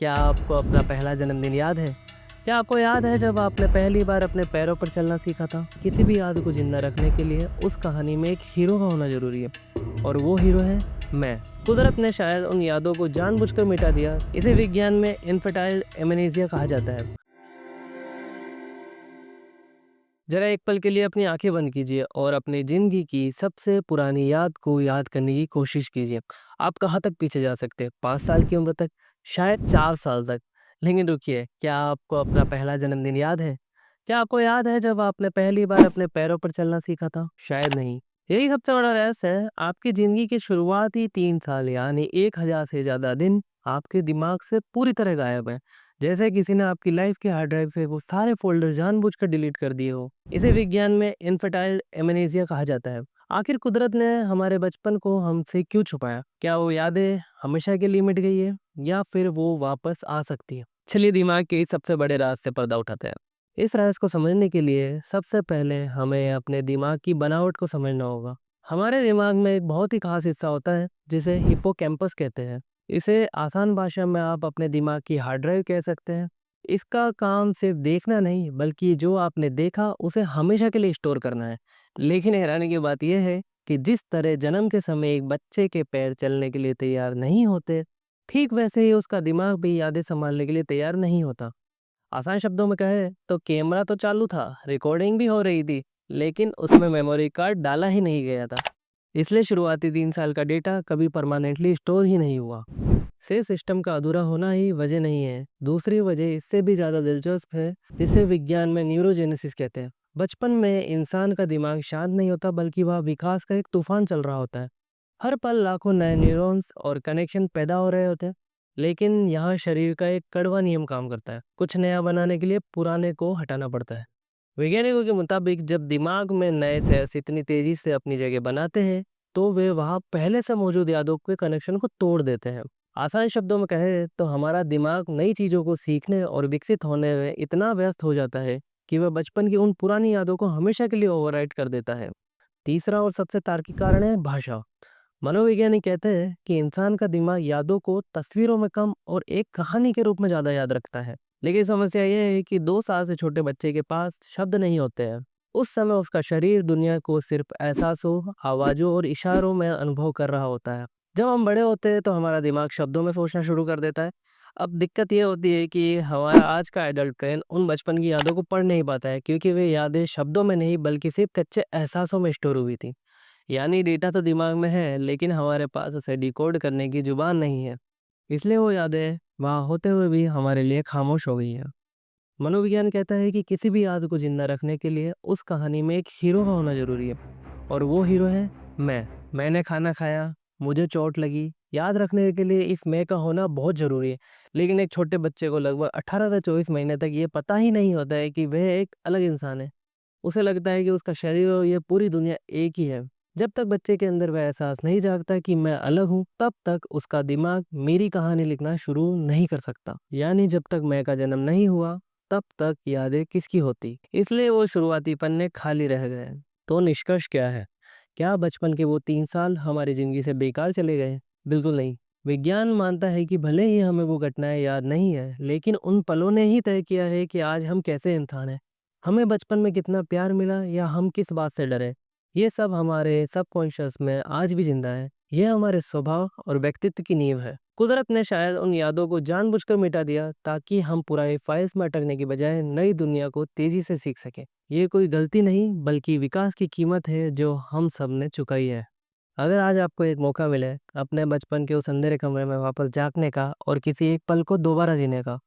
क्या आपको अपना पहला जन्मदिन याद है? क्या आपको याद है जब आपने पहली बार अपने पैरों पर चलना सीखा था? किसी भी याद को जिंदा रखने के लिए उस कहानी में एक हीरो का होना ज़रूरी है और वो हीरो है मैं। कुदरत ने शायद उन यादों को जानबूझकर मिटा दिया। इसे विज्ञान में इनफर्टाइल एमनेसिया कहा जाता है। ज़रा एक पल के लिए अपनी आंखें बंद कीजिए और अपनी ज़िंदगी की सबसे पुरानी याद को याद करने की कोशिश कीजिए। आप कहाँ तक पीछे जा सकते हैं? 5 साल की उम्र तक? शायद 4 साल तक। लेकिन रुकिए, क्या आपको अपना पहला जन्मदिन याद है? क्या आपको याद है जब आपने पहली बार अपने पैरों पर चलना सीखा था? शायद नहीं। यही सबसे बड़ा रहस्य है। आपकी ज़िंदगी के शुरुआती 3 साल यानी 1000 से ज़्यादा दिन आपके दिमाग से पूरी तरह गायब हैं। जैसे किसी ने आपकी लाइफ के हार्ड ड्राइव से वो सारे फ़ोल्डर जानबूझकर डिलीट कर दिए हो। इसे विज्ञान में इनफर्टाइल एमनेसिया कहा जाता है। आखिर कुदरत ने हमारे बचपन को हमसे क्यों छुपाया? क्या वो यादें हमेशा के लिए मिट गई है या फिर वो वापस आ सकती है? चलिए दिमाग के इस सबसे बड़े राज से पर्दा उठाते हैं। इस राज को समझने के लिए सबसे पहले हमें अपने दिमाग की बनावट को समझना होगा। हमारे दिमाग में एक बहुत ही खास हिस्सा होता है जिसे हिप्पोकैम्पस कहते हैं। इसे आसान भाषा में आप अपने दिमाग की हार्ड ड्राइव कह सकते हैं। इसका काम सिर्फ देखना नहीं बल्कि जो आपने देखा उसे हमेशा के लिए स्टोर करना है। लेकिन हैरानी की बात यह है कि जिस तरह जन्म के समय एक बच्चे के पैर चलने के लिए तैयार नहीं होते, ठीक वैसे ही उसका दिमाग भी यादें संभालने के लिए तैयार नहीं होता। आसान शब्दों में कहे तो कैमरा तो चालू था, रिकॉर्डिंग भी हो रही थी, लेकिन उसमें मेमोरी कार्ड डाला ही नहीं गया था। इसलिए शुरुआती 3 साल का डेटा कभी परमानेंटली स्टोर ही नहीं हुआ। से सिस्टम का अधूरा होना ही वजह नहीं है। दूसरी वजह इससे भी ज़्यादा दिलचस्प है, जिसे विज्ञान में न्यूरोजेनेसिस कहते हैं। बचपन में इंसान का दिमाग शांत नहीं होता बल्कि वह विकास का एक तूफान चल रहा होता है। हर पल लाखों नए न्यूरॉन्स और कनेक्शन पैदा हो रहे होते हैं। लेकिन यहाँ शरीर का एक कड़वा नियम काम करता है। कुछ नया बनाने के लिए पुराने को हटाना पड़ता है। वैज्ञानिकों के मुताबिक जब दिमाग में नए सेल्स इतनी तेजी से अपनी जगह बनाते हैं तो वे वहाँ पहले से मौजूद यादों के कनेक्शन को तोड़ देते हैं। आसान शब्दों में कहें तो हमारा दिमाग नई चीज़ों को सीखने और विकसित होने में इतना व्यस्त हो जाता है कि वह बचपन की उन पुरानी यादों को हमेशा के लिए ओवरराइट कर देता है। तीसरा और सबसे तार्किक कारण है भाषा। मनोवैज्ञानिक कहते हैं कि इंसान का दिमाग यादों को तस्वीरों में कम और एक कहानी के रूप में ज़्यादा याद रखता है। लेकिन समस्या यह है कि 2 साल से छोटे बच्चे के पास शब्द नहीं होते हैं। उस समय उसका शरीर दुनिया को सिर्फ एहसासों, आवाज़ों और इशारों में अनुभव कर रहा होता है। जब हम बड़े होते हैं तो हमारा दिमाग शब्दों में सोचना शुरू कर देता है। अब दिक्कत ये होती है कि हमारा आज का एडल्ट ब्रेन उन बचपन की यादों को पढ़ नहीं पाता है, क्योंकि वे यादें शब्दों में नहीं बल्कि सिर्फ कच्चे एहसासों में स्टोर हुई थी। यानी डेटा तो दिमाग में है लेकिन हमारे पास उसे डिकोड करने की जुबान नहीं है। इसलिए वो यादें वहाँ होते हुए भी हमारे लिए खामोश हो गई है। मनोविज्ञान कहता है कि किसी भी याद को जिंदा रखने के लिए उस कहानी में एक हीरो का होना जरूरी है और वो हीरो है मैं। मैंने खाना खाया, मुझे चोट लगी, याद रखने के लिए इस मैं का होना बहुत ज़रूरी है। लेकिन एक छोटे बच्चे को लगभग 18 से 24 महीने तक ये पता ही नहीं होता है कि वह एक अलग इंसान है। उसे लगता है कि उसका शरीर और ये पूरी दुनिया एक ही है। जब तक बच्चे के अंदर वह एहसास नहीं जागता कि मैं अलग हूँ, तब तक उसका दिमाग मेरी कहानी लिखना शुरू नहीं कर सकता। यानी जब तक मैं का जन्म नहीं हुआ, तब तक यादें किसकी होती। इसलिए वो शुरुआती पन्ने खाली रह गए। तो निष्कर्ष क्या है? क्या बचपन के वो 3 साल हमारी ज़िंदगी से बेकार चले गए? बिल्कुल नहीं। विज्ञान मानता है कि भले ही हमें वो घटनाएं याद नहीं है, लेकिन उन पलों ने ही तय किया है कि आज हम कैसे इंसान हैं। हमें बचपन में कितना प्यार मिला या हम किस बात से डरे, ये सब हमारे सबकॉन्शियस में आज भी जिंदा है। ये हमारे स्वभाव और व्यक्तित्व की नींव है। कुदरत ने शायद उन यादों को जानबूझकर मिटा दिया ताकि हम पुरानी फाइल्स में अटकने की बजाय नई दुनिया को तेजी से सीख सकें। ये कोई गलती नहीं बल्कि विकास की कीमत है जो हम सब ने चुकाई है। अगर आज आपको एक मौका मिले अपने बचपन के उस अंधेरे कमरे में वापस झाँकने का और किसी एक पल को दोबारा जीने का,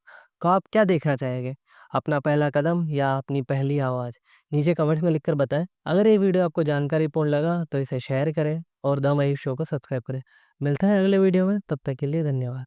तो आप क्या देखना चाहेंगे? अपना पहला कदम या अपनी पहली आवाज़? नीचे कमेंट्स में लिखकर बताएं। अगर ये वीडियो आपको जानकारीपूर्ण लगा तो इसे शेयर करें और द मयूर शो को सब्सक्राइब करें। मिलता है अगले वीडियो में, तब तक के लिए धन्यवाद।